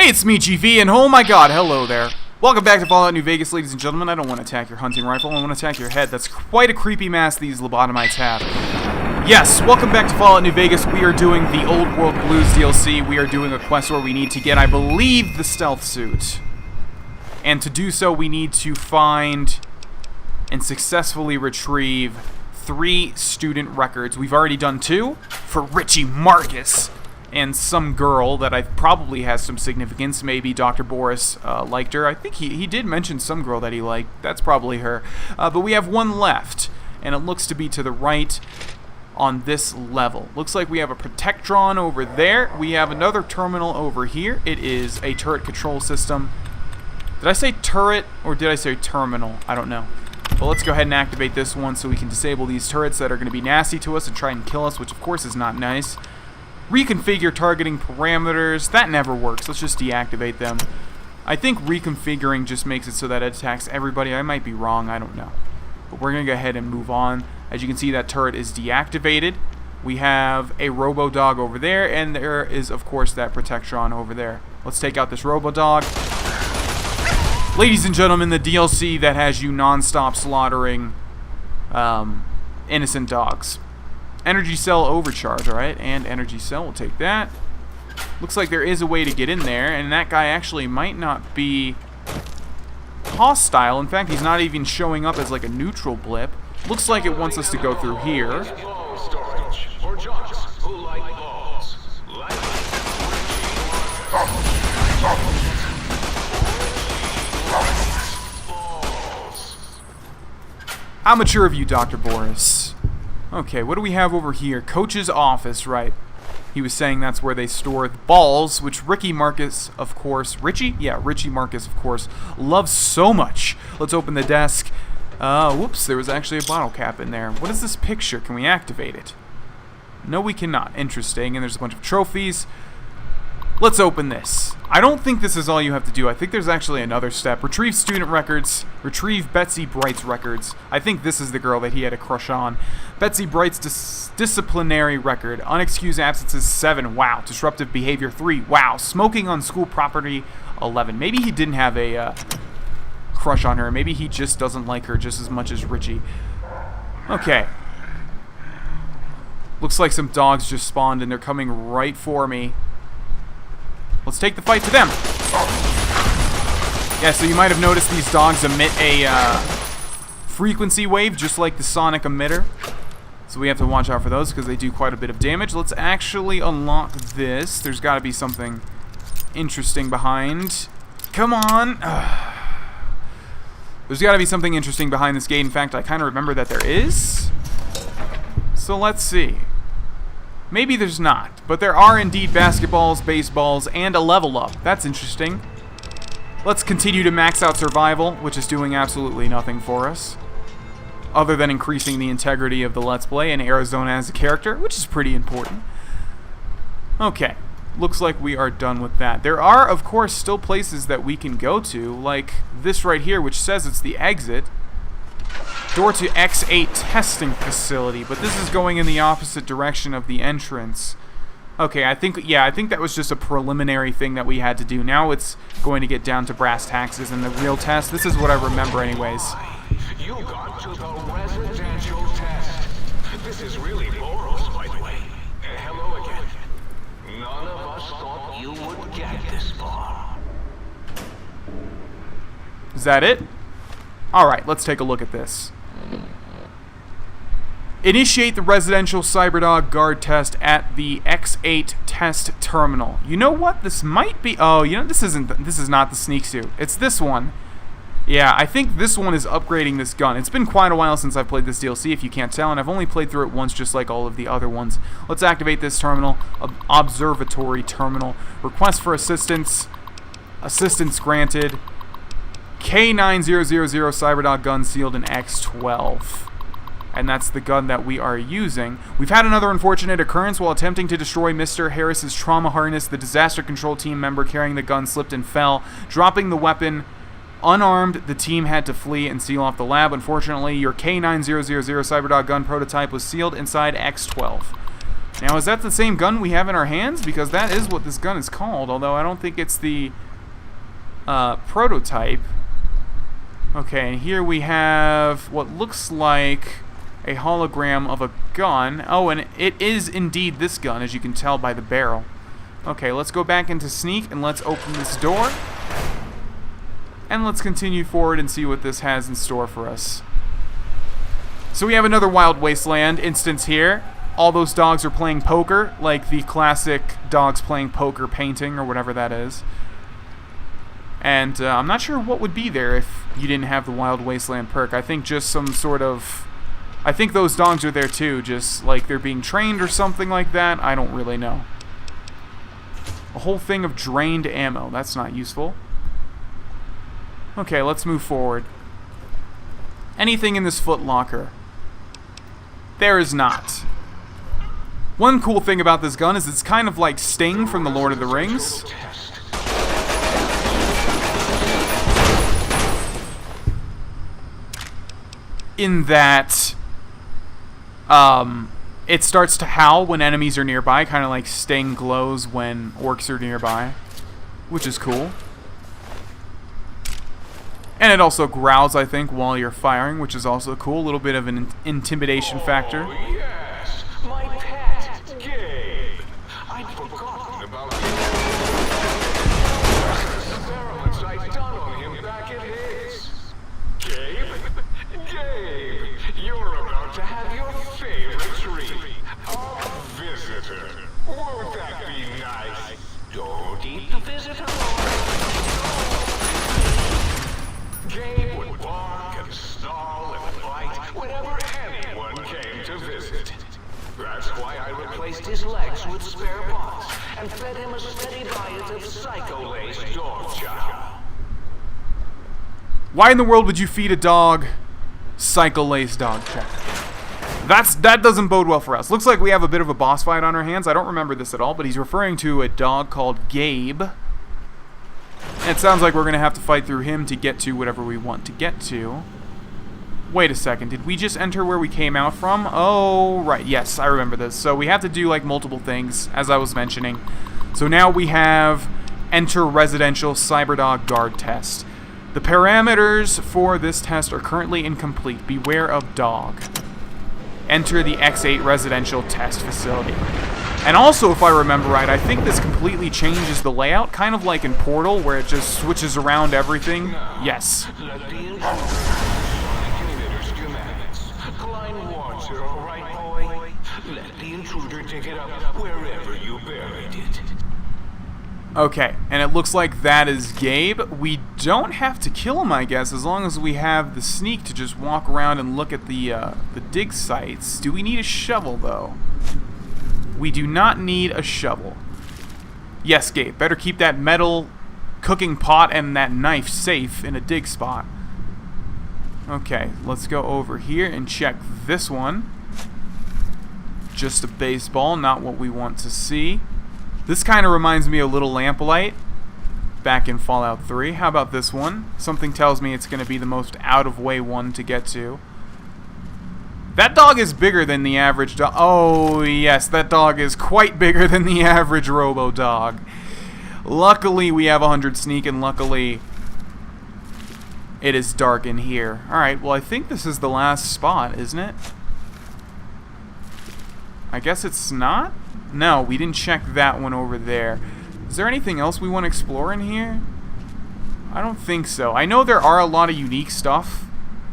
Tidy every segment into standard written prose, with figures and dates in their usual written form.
Hey, it's me, GV, and oh my god, hello there. Welcome back to Fallout New Vegas, ladies and gentlemen. I don't want to attack your hunting rifle, I want to attack your head. That's quite a creepy mask these lobotomites have. Yes, welcome back to Fallout New Vegas. We are doing the Old World Blues DLC. We are doing a quest where we need to get, I believe, the stealth suit. And to do so, we need to find and successfully retrieve 3 student records. We've already done 2 for Richie Marcus and some girl that I probably has some significance. Maybe Dr. Boris liked her. I think he did mention some girl that he liked. That's probably her. But we have 1 left, and it looks to be to the right on this level. Looks like we have a Protectron over there. We have another terminal over here. It is a turret control system. Did I say turret or did I say terminal? I don't know. Well, let's go ahead and activate this one so we can disable these turrets that are going to be nasty to us and try and kill us, which of course is not nice. Reconfigure targeting parameters. That never works. Let's just deactivate them. I think reconfiguring just makes it so that it attacks everybody. I might be wrong. I don't know. But we're going to go ahead and move on. As you can see, that turret is deactivated. We have a Robo-dog over there, and there is, of course, that Protectron over there. Let's take out this Robo-dog. Ladies and gentlemen, the DLC that has you non-stop slaughtering innocent dogs. Energy cell overcharge, alright, and energy cell, we'll take that. Looks like there is a way to get in there, and that guy actually might not be hostile. In fact, he's not even showing up as like a neutral blip. Looks like it wants us to go through here. How mature of you, Dr. Boris? Okay, what do we have over here? Coach's office, right. He was saying that's where they store the balls, which Ricky Marcus, of course... Richie? Yeah, Richie Marcus, of course, loves so much. Let's open the desk. Whoops, there was actually a bottle cap in there. What is this picture? Can we activate it? No, we cannot. Interesting, and there's a bunch of trophies. Let's open this. I don't think this is all you have to do. I think there's actually another step. Retrieve student records. Retrieve Betsy Bright's records. I think this is the girl that he had a crush on. Betsy Bright's disciplinary record. Unexcused absences 7. Wow. Disruptive behavior 3. Wow. Smoking on school property 11. Maybe he didn't have a crush on her. Maybe he just doesn't like her just as much as Richie. Okay. Looks like some dogs just spawned and they're coming right for me. Let's take the fight to them. Yeah, so you might have noticed these dogs emit a frequency wave, just like the sonic emitter. So we have to watch out for those because they do quite a bit of damage. Let's actually unlock this. There's got to be something interesting behind. Come on. There's got to be something interesting behind this gate. In fact, I kind of remember that there is. So let's see. Maybe there's not, but there are indeed basketballs, baseballs, and a level up. That's interesting. Let's continue to max out survival, which is doing absolutely nothing for us, other than increasing the integrity of the Let's Play and Arizona as a character, which is pretty important. Okay, looks like we are done with that. There are, of course, still places that we can go to, like this right here, which says it's the exit. Door to X8 testing facility, but this is going in the opposite direction of the entrance. Okay, I think that was just a preliminary thing that we had to do. Now it's going to get down to brass taxes and the real test. This is what I remember anyways. You got to the residential test. This is really Boros, by the way. Hello again. None of us thought you would get this far. Is that it? Alright, let's take a look at this. Initiate the residential cyberdog guard test at the X8 test terminal. You know what? This might be... Oh, you know, this is not the sneak suit. It's this one. Yeah, I think this one is upgrading this gun. It's been quite a while since I've played this DLC, if you can't tell, and I've only played through it once just like all of the other ones. Let's activate this terminal. Observatory terminal. Request for assistance. Assistance granted. K9000 cyberdog gun sealed in X12. And that's the gun that we are using. We've had another unfortunate occurrence while attempting to destroy Mr. Harris's trauma harness. The disaster control team member carrying the gun slipped and fell, dropping the weapon. Unarmed, the team had to flee and seal off the lab. Unfortunately, your K9000 cyberdog gun prototype was sealed inside X12. Now, is that the same gun we have in our hands? Because that is what this gun is called, although I don't think it's the prototype. Okay, and here we have what looks like a hologram of a gun. Oh, and it is indeed this gun, as you can tell by the barrel. Okay, let's go back into sneak and let's open this door. And let's continue forward and see what this has in store for us. So we have another Wild Wasteland instance here. All those dogs are playing poker, like the classic dogs playing poker painting or whatever that is. And I'm not sure what would be there if you didn't have the Wild Wasteland perk. I think just some sort of... I think those dogs are there too, just like they're being trained or something like that. I don't really know. A whole thing of drained ammo. That's not useful. Okay, let's move forward. Anything in this foot locker? There is not. One cool thing about this gun is it's kind of like Sting from the Lord of the Rings. In that it starts to howl when enemies are nearby, kind of like Sting glows when orcs are nearby, which is cool. And it also growls, I think, while you're firing, which is also cool. A little bit of an intimidation factor. Oh, yes, my pet, Gabe. I'd forgotten about him. The experiments I'd done on him back at his. Gabe? Gabe, you're about to have your favorite treat. A visitor. Won't that be nice? Don't eat the visitor. Gabe would bark and snarl and bite whenever anyone came to visit. That's why I replaced his legs with spare parts and fed him a steady diet of psycho-laced dog chow. Why in the world would you feed a dog psycho-laced dog chow? That doesn't bode well for us. Looks like we have a bit of a boss fight on our hands. I don't remember this at all, but he's referring to a dog called Gabe. And it sounds like we're going to have to fight through him to get to whatever we want to get to. Wait a second, did we just enter where we came out from? Oh, right, yes, I remember this. So we have to do, like, multiple things, as I was mentioning. So now we have enter residential cyberdog guard test. The parameters for this test are currently incomplete. Beware of dog. Enter the X8 residential test facility. And also, if I remember right, I think this completely changes the layout, kind of like in Portal, where it just switches around everything. Yes. Let the intruder Emitter schematics. Blind water, all right, boy? Let the intruder dig it up wherever you buried it. Okay, and it looks like that is Gabe. We don't have to kill him, I guess, as long as we have the sneak to just walk around and look at the dig sites. Do we need a shovel, though? We do not need a shovel. Yes, Gabe, better keep that metal cooking pot and that knife safe in a dig spot. Okay, let's go over here and check this one. Just a baseball, not what we want to see. This kind of reminds me of Little Lamplight back in Fallout 3. How about this one? Something tells me it's going to be the most out-of-way one to get to. That dog is bigger than the average dog. Oh, yes, that dog is quite bigger than the average robo-dog. Luckily, we have 100 sneak, and luckily, it is dark in here. Alright, well, I think this is the last spot, isn't it? I guess it's not? No, we didn't check that one over there. Is there anything else we want to explore in here? I don't think so. I know there are a lot of unique stuff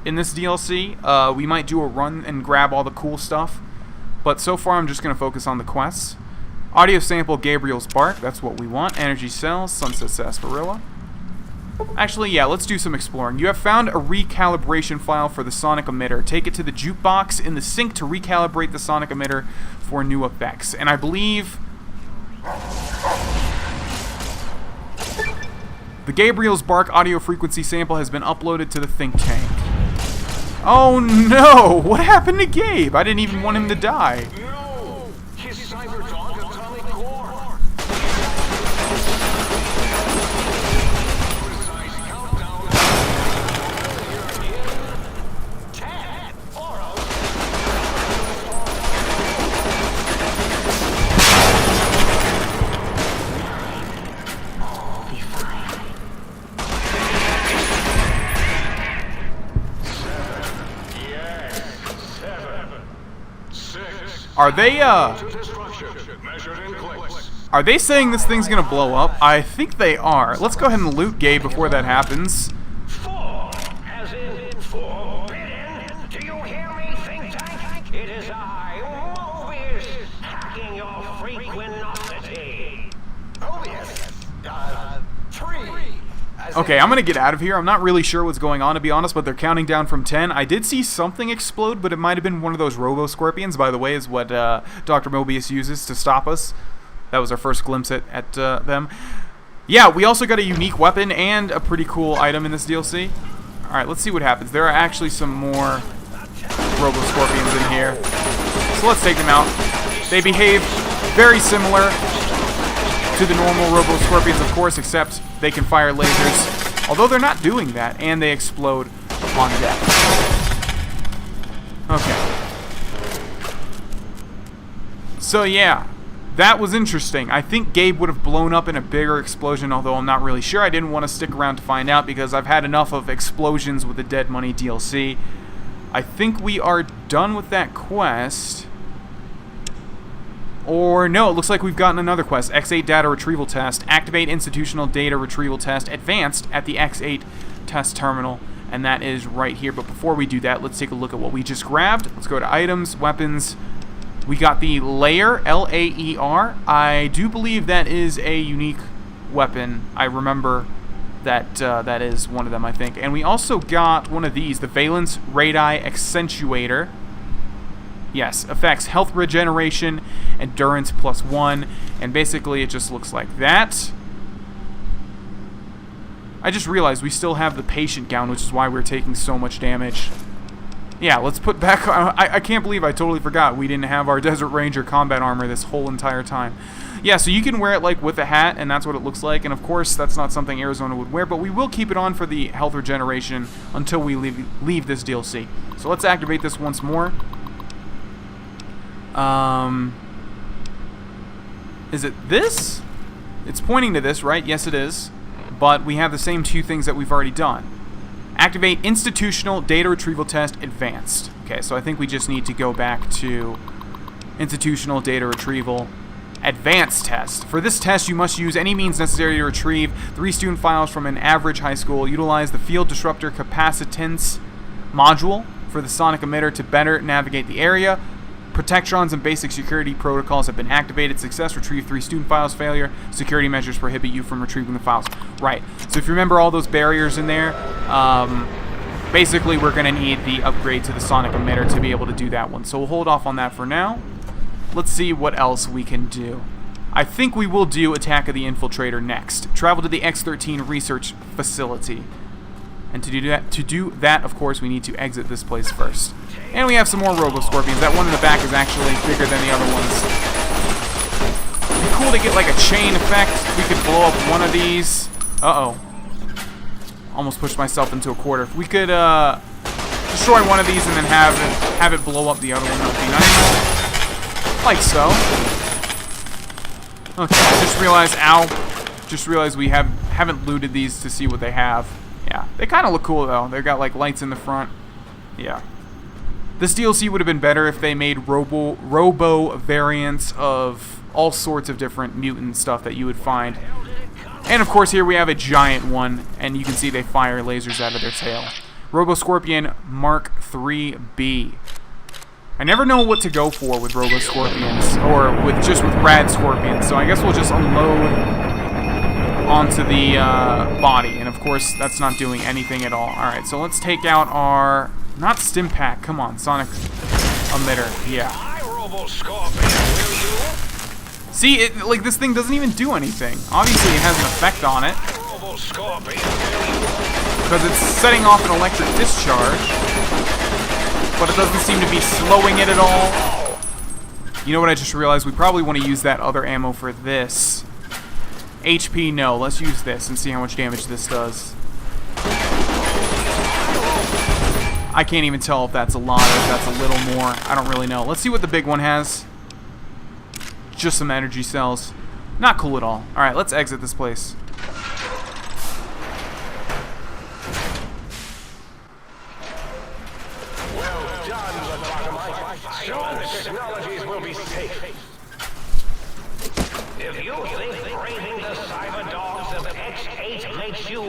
in this DLC. We might do a run and grab all the cool stuff, but so far I'm just going to focus on the quests. Audio sample Gabriel's bark, that's what we want. Energy cells, sunset sarsaparilla. Actually, yeah, let's do some exploring. You have found a recalibration file for the sonic emitter. Take it to the jukebox in the sink to recalibrate the sonic emitter for new effects. And I believe the Gabriel's bark audio frequency sample has been uploaded to the think tank. Oh no! What happened to Gabe? I didn't even want him to die. No! His cyberdog atomic core! Precise countdown. 10, or else. Are they, To destruction, measured in clicks. are they saying this thing's gonna blow up? I think they are. Let's go ahead and loot Gabe before that happens. Four, as in forbidden. Do you hear me, think tank? It is I, Mobius, hacking your frequenosity. Mobius, 3. Okay, I'm gonna get out of here. I'm not really sure what's going on, to be honest, but they're counting down from 10. I did see something explode, but it might have been one of those Robo-scorpions, by the way, is what Dr. Mobius uses to stop us. That was our first glimpse at them. Yeah, we also got a unique weapon and a pretty cool item in this DLC. Alright, let's see what happens. There are actually some more Robo-scorpions in here. So let's take them out. They behave very similar to the normal Robo-scorpions, of course, except they can fire lasers. Although they're not doing that, and they explode upon death. Okay. So yeah, that was interesting. I think Gabe would have blown up in a bigger explosion, although I'm not really sure. I didn't want to stick around to find out because I've had enough of explosions with the Dead Money DLC. I think we are done with that quest. Or no, it looks like we've gotten another quest. X8 data retrieval test. Activate institutional data retrieval test advanced at the X8 test terminal. And that is right here. But before we do that, let's take a look at what we just grabbed. Let's go to items, weapons. We got the Layer, L-A-E-R. I do believe that is a unique weapon. I remember that that is one of them, I think. And we also got one of these, the Valence Radii Accentuator. Yes, affects health regeneration, endurance +1, and basically it just looks like that. I just realized we still have the patient gown, which is why we're taking so much damage. Yeah, let's put back... I can't believe I totally forgot we didn't have our Desert Ranger combat armor this whole entire time. Yeah, so you can wear it like with a hat, and that's what it looks like. And of course, that's not something Arizona would wear, but we will keep it on for the health regeneration until we leave this DLC. So let's activate this once more. Is it this? It's pointing to this, right? Yes, it is. But we have the same two things that we've already done. Activate institutional data retrieval test advanced. Okay, so I think we just need to go back to institutional data retrieval advanced test. For this test, you must use any means necessary to retrieve 3 student files from an average high school. Utilize the field disruptor capacitance module for the sonic emitter to better navigate the area. Protectrons and basic security protocols have been activated. Success, retrieve 3 student files. Failure, security measures prohibit you from retrieving the files. Right, so if you remember all those barriers in there, basically we're going to need the upgrade to the sonic emitter to be able to do that one. So we'll hold off on that for now. Let's see what else we can do. I think we will do Attack of the Infiltrator next. Travel to the X13 research facility. And to do that, of course, we need to exit this place first. And we have some more Robo-scorpions. That one in the back is actually bigger than the other ones. It'd be cool to get like a chain effect. We could blow up one of these. Uh-oh. Almost pushed myself into a quarter. If we could destroy one of these and then have it blow up the other one, that would be nice. Like so. Okay, I just realized, ow. Just realized we haven't looted these to see what they have. Yeah, they kind of look cool though. They've got like lights in the front. Yeah. This DLC would have been better if they made robo variants of all sorts of different mutant stuff that you would find. And of course here we have a giant one, and you can see they fire lasers out of their tail. Robo-scorpion Mark 3B. I never know what to go for with Robo-scorpions, or with rad scorpions, so I guess we'll just unload onto the body, and of course that's not doing anything at all. Alright, so let's take out our, not stim pack, come on, sonic emitter, yeah. See, like this thing doesn't even do anything. Obviously it has an effect on it, because it's setting off an electric discharge, but it doesn't seem to be slowing it at all. You know what I just realized? We probably want to use that other ammo for this. HP, no. Let's use this and see how much damage this does. I can't even tell if that's a lot or if that's a little more. I don't really know. Let's see what the big one has. Just some energy cells. Not cool at all. Alright, let's exit this place. Well done, Lobotomite. technologies will be safe. If you think braving the cyberdogs of X8 makes you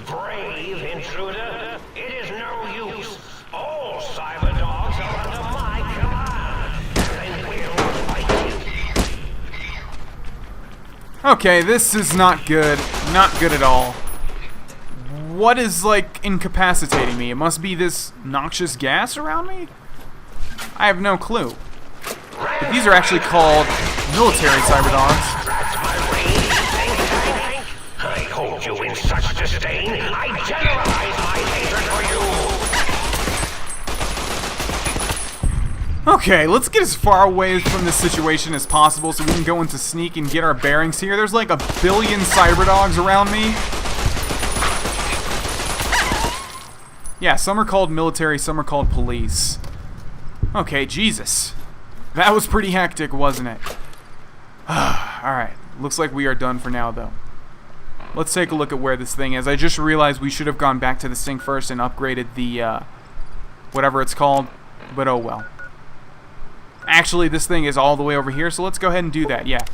brave, intruder, it is no use. All cyberdogs are under my command, and will fight you. Okay, this is not good. Not good at all. What is, like, incapacitating me? It must be this noxious gas around me? I have no clue. But these are actually called military cyberdogs. I hold you in such disdain, I generalize my hatred for you. Okay, let's get as far away from this situation as possible so we can go into sneak and get our bearings here. There's like 1 billion cyberdogs around me. Yeah, some are called military, some are called police. Okay, Jesus. That was pretty hectic, wasn't it? Alright, looks like we are done for now, though. Let's take a look at where this thing is. I just realized we should have gone back to the sink first and upgraded the, whatever it's called, but oh well. Actually, this thing is all the way over here, so let's go ahead and do that, yeah.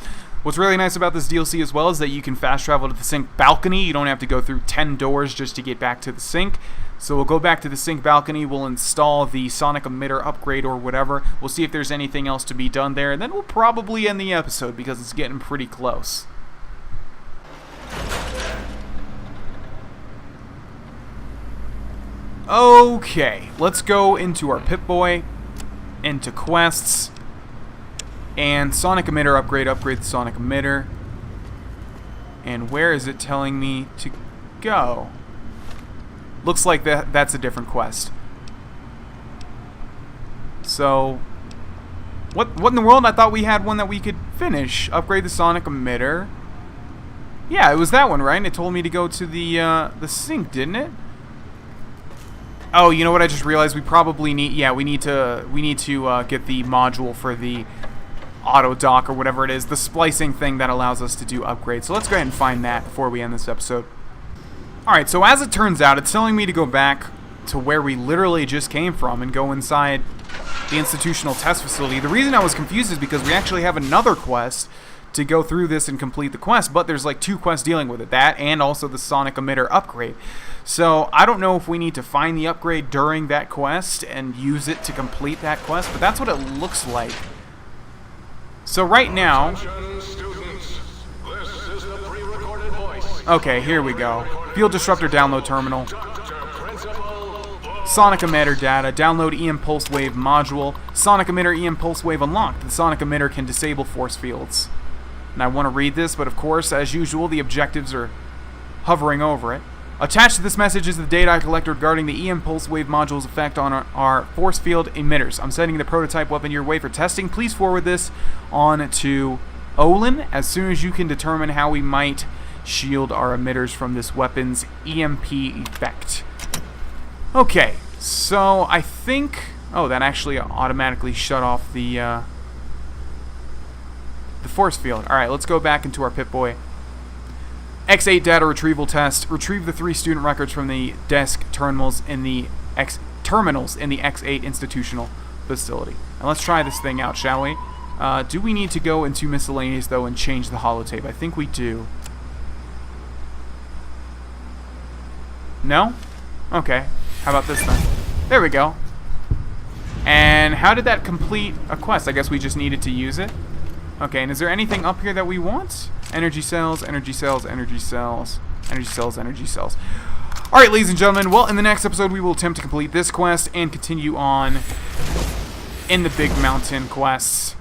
What's really nice about this DLC as well is that you can fast travel to the sink balcony. You don't have to go through 10 doors just to get back to the sink. So we'll go back to the sink balcony, we'll install the sonic emitter upgrade or whatever. We'll see if there's anything else to be done there, and then we'll probably end the episode because it's getting pretty close. Okay, let's go into our Pip-Boy, into quests, and sonic emitter upgrade the sonic emitter. And where is it telling me to go? Looks like that's a different quest. So, what in the world? I thought we had one that we could finish. Upgrade the sonic emitter. Yeah, it was that one, right? It told me to go to the sink, didn't it? Oh, you know what? I just realized we probably need. Yeah, we need to get the module for the auto dock or whatever it is, the splicing thing that allows us to do upgrades. So let's go ahead and find that before we end this episode. Alright, so as it turns out, it's telling me to go back to where we literally just came from and go inside the institutional test facility. The reason I was confused is because we actually have another quest to go through this and complete the quest, but there's like 2 quests dealing with it, that and also the sonic emitter upgrade. So I don't know if we need to find the upgrade during that quest and use it to complete that quest, but that's what it looks like. So right now... Okay, here we go. Field Disruptor download terminal. Sonic emitter data. Download EM pulse wave module. Sonic emitter EM pulse wave unlocked. The sonic emitter can disable force fields. And I want to read this, but of course, as usual, the objectives are hovering over it. Attached to this message is the data I collected regarding the EM pulse wave module's effect on our force field emitters. I'm sending the prototype weapon your way for testing. Please forward this on to Olin as soon as you can determine how we might shield our emitters from this weapon's EMP effect. Okay, so I think... Oh, that actually automatically shut off the force field. Alright, let's go back into our Pip-Boy. X8 data retrieval test. Retrieve the 3 student records from the desk terminals in the X8 institutional facility. And let's try this thing out, shall we? Do we need to go into miscellaneous, though, and change the holotape? I think we do. No? Okay. How about this then? There we go. And how did that complete a quest? I guess we just needed to use it. Okay, and is there anything up here that we want? Energy cells, energy cells, energy cells, energy cells, energy cells. Alright, ladies and gentlemen, well, in the next episode we will attempt to complete this quest and continue on in the Big Mountain quests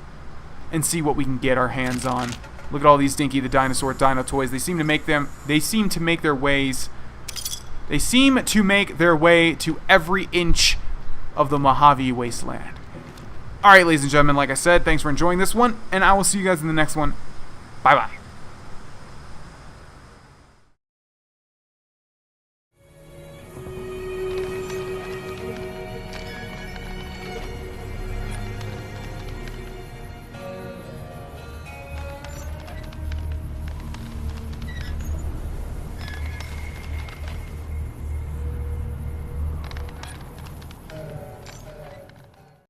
and see what we can get our hands on. Look at all these Dinky the Dinosaur dino toys. They seem to make their way to every inch of the Mojave Wasteland. Alright, ladies and gentlemen, like I said, thanks for enjoying this one, and I will see you guys in the next one. Bye-bye.